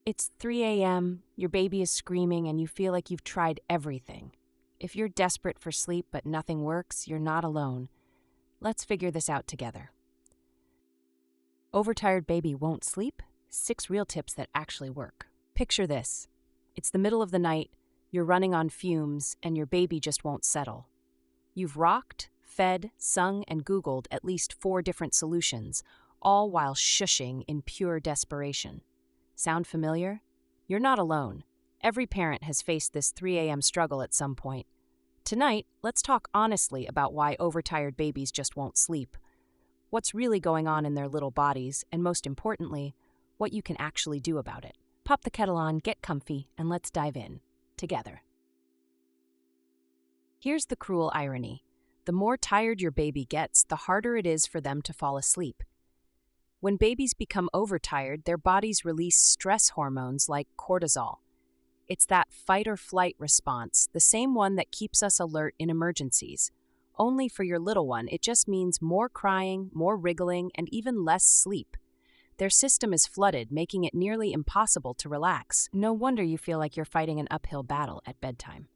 It's 3 a.m., your baby is screaming, and you feel like you've tried everything. If you're desperate for sleep but nothing works, you're not alone. Let's figure this out together. Overtired baby won't sleep? 6 real tips that actually work. Picture this. It's the middle of the night, you're running on fumes, and your baby just won't settle. You've rocked, fed, sung, and Googled at least 4 different solutions, all while shushing in pure desperation. Sound familiar? You're not alone. Every parent has faced this 3 a.m. struggle at some point. Tonight, let's talk honestly about why overtired babies just won't sleep, what's really going on in their little bodies, and most importantly, what you can actually do about it. Pop the kettle on, get comfy, and let's dive in, together. Here's the cruel irony. The more tired your baby gets, the harder it is for them to fall asleep. When babies become overtired, their bodies release stress hormones like cortisol. It's that fight or flight response, the same one that keeps us alert in emergencies. Only for your little one, it just means more crying, more wriggling, and even less sleep. Their system is flooded, making it nearly impossible to relax. No wonder you feel like you're fighting an uphill battle at bedtime.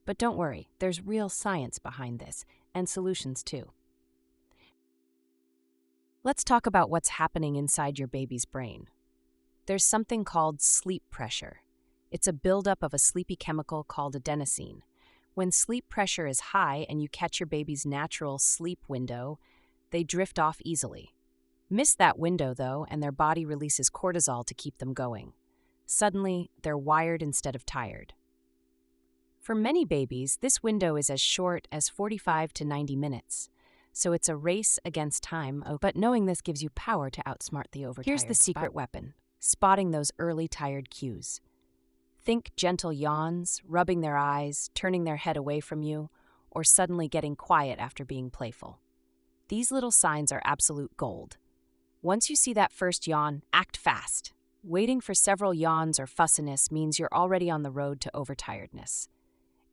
But don't worry, there's real science behind this, and solutions too. Let's talk about what's happening inside your baby's brain. There's something called sleep pressure. It's a buildup of a sleepy chemical called adenosine. When sleep pressure is high and you catch your baby's natural sleep window, they drift off easily. Miss that window, though, and their body releases cortisol to keep them going. Suddenly, they're wired instead of tired. For many babies, this window is as short as 45 to 90 minutes. So it's a race against time, but knowing this gives you power to outsmart the overtired. Here's the secret weapon, spotting those early tired cues. Think gentle yawns, rubbing their eyes, turning their head away from you, or suddenly getting quiet after being playful. These little signs are absolute gold. Once you see that first yawn, act fast. Waiting for several yawns or fussiness means you're already on the road to overtiredness.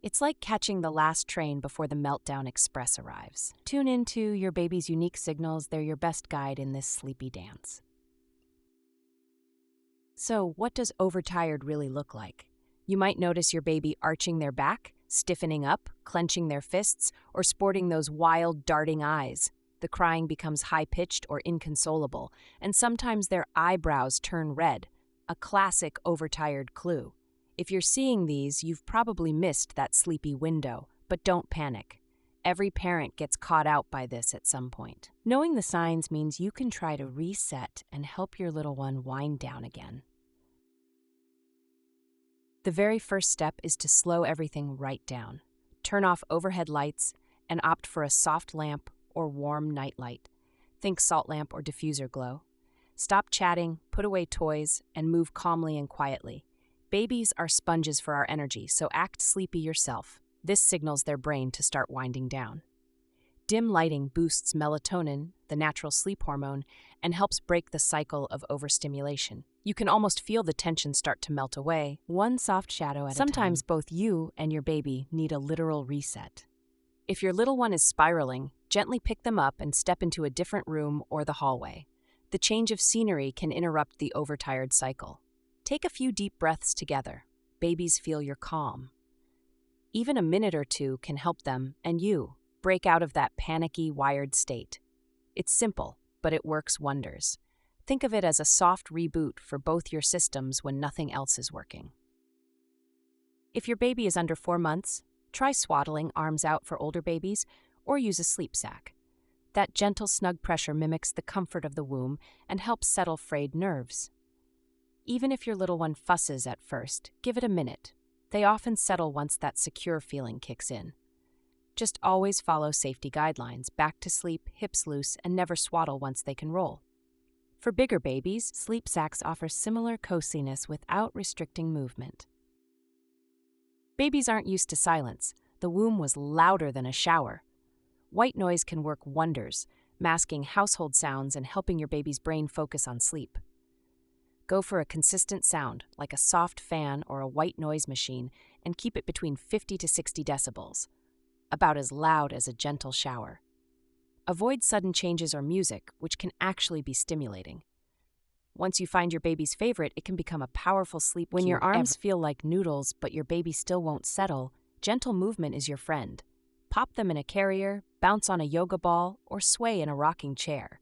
It's like catching the last train before the Meltdown Express arrives. Tune into your baby's unique signals. They're your best guide in this sleepy dance. So, what does overtired really look like? You might notice your baby arching their back, stiffening up, clenching their fists, or sporting those wild, darting eyes. The crying becomes high-pitched or inconsolable, and sometimes their eyebrows turn red, a classic overtired clue. If you're seeing these, you've probably missed that sleepy window, but don't panic. Every parent gets caught out by this at some point. Knowing the signs means you can try to reset and help your little one wind down again. The very first step is to slow everything right down. Turn off overhead lights and opt for a soft lamp or warm nightlight. Think salt lamp or diffuser glow. Stop chatting, put away toys, and move calmly and quietly. Babies are sponges for our energy, so act sleepy yourself. This signals their brain to start winding down. Dim lighting boosts melatonin, the natural sleep hormone, and helps break the cycle of overstimulation. You can almost feel the tension start to melt away, one soft shadow at a time. Sometimes both you and your baby need a literal reset. If your little one is spiraling, gently pick them up and step into a different room or the hallway. The change of scenery can interrupt the overtired cycle. Take a few deep breaths together. Babies feel your calm. Even a minute or two can help them, and you, break out of that panicky, wired state. It's simple, but it works wonders. Think of it as a soft reboot for both your systems when nothing else is working. If your baby is under 4 months, try swaddling arms out for older babies, or use a sleep sack. That gentle, snug pressure mimics the comfort of the womb and helps settle frayed nerves. Even if your little one fusses at first, give it a minute. They often settle once that secure feeling kicks in. Just always follow safety guidelines, back to sleep, hips loose, and never swaddle once they can roll. For bigger babies, sleep sacks offer similar coziness without restricting movement. Babies aren't used to silence. The womb was louder than a shower. White noise can work wonders, masking household sounds and helping your baby's brain focus on sleep. Go for a consistent sound, like a soft fan or a white noise machine, and keep it between 50 to 60 decibels, about as loud as a gentle shower. Avoid sudden changes or music, which can actually be stimulating. Once you find your baby's favorite, it can become a powerful sleep cue. When your arms feel like noodles but your baby still won't settle, gentle movement is your friend. Pop them in a carrier, bounce on a yoga ball, or sway in a rocking chair.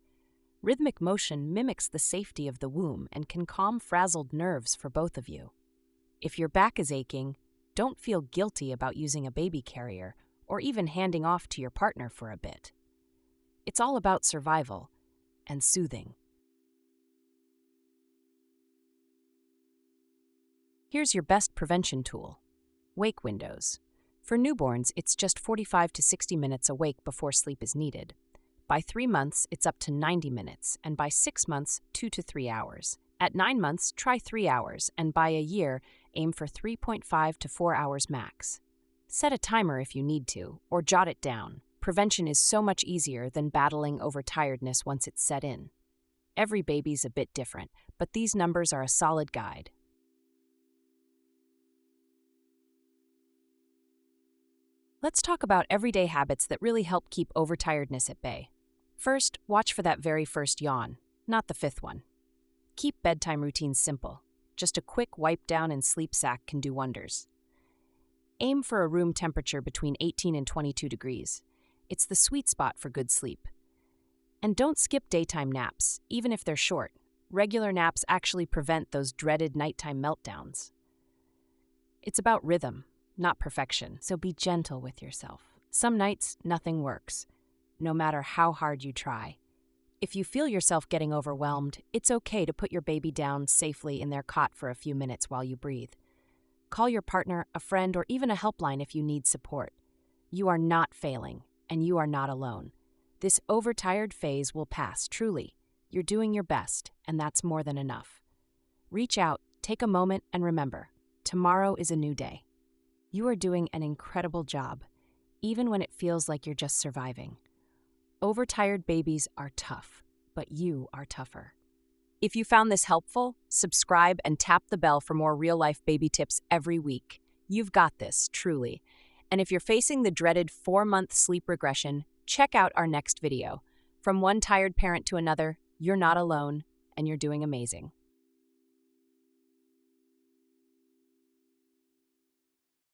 Rhythmic motion mimics the safety of the womb and can calm frazzled nerves for both of you. If your back is aching, don't feel guilty about using a baby carrier or even handing off to your partner for a bit. It's all about survival and soothing. Here's your best prevention tool: wake windows. For newborns, it's just 45 to 60 minutes awake before sleep is needed. By 3 months, it's up to 90 minutes, and by 6 months, 2 to 3 hours. At 9 months, try 3 hours, and by a year, aim for 3.5 to 4 hours max. Set a timer if you need to, or jot it down. Prevention is so much easier than battling overtiredness once it's set in. Every baby's a bit different, but these numbers are a solid guide. Let's talk about everyday habits that really help keep overtiredness at bay. First, watch for that very first yawn, not the fifth one. Keep bedtime routines simple. Just a quick wipe down and sleep sack can do wonders. Aim for a room temperature between 18 and 22 degrees. It's the sweet spot for good sleep. And don't skip daytime naps, even if they're short. Regular naps actually prevent those dreaded nighttime meltdowns. It's about rhythm, not perfection, so be gentle with yourself. Some nights, nothing works, no matter how hard you try. If you feel yourself getting overwhelmed, it's okay to put your baby down safely in their cot for a few minutes while you breathe. Call your partner, a friend, or even a helpline if you need support. You are not failing, and you are not alone. This overtired phase will pass, truly. You're doing your best, and that's more than enough. Reach out, take a moment, and remember, tomorrow is a new day. You are doing an incredible job, even when it feels like you're just surviving. Overtired babies are tough, but you are tougher. If you found this helpful, subscribe and tap the bell for more real-life baby tips every week. You've got this, truly. And if you're facing the dreaded 4-month sleep regression, check out our next video. From one tired parent to another, you're not alone, and you're doing amazing.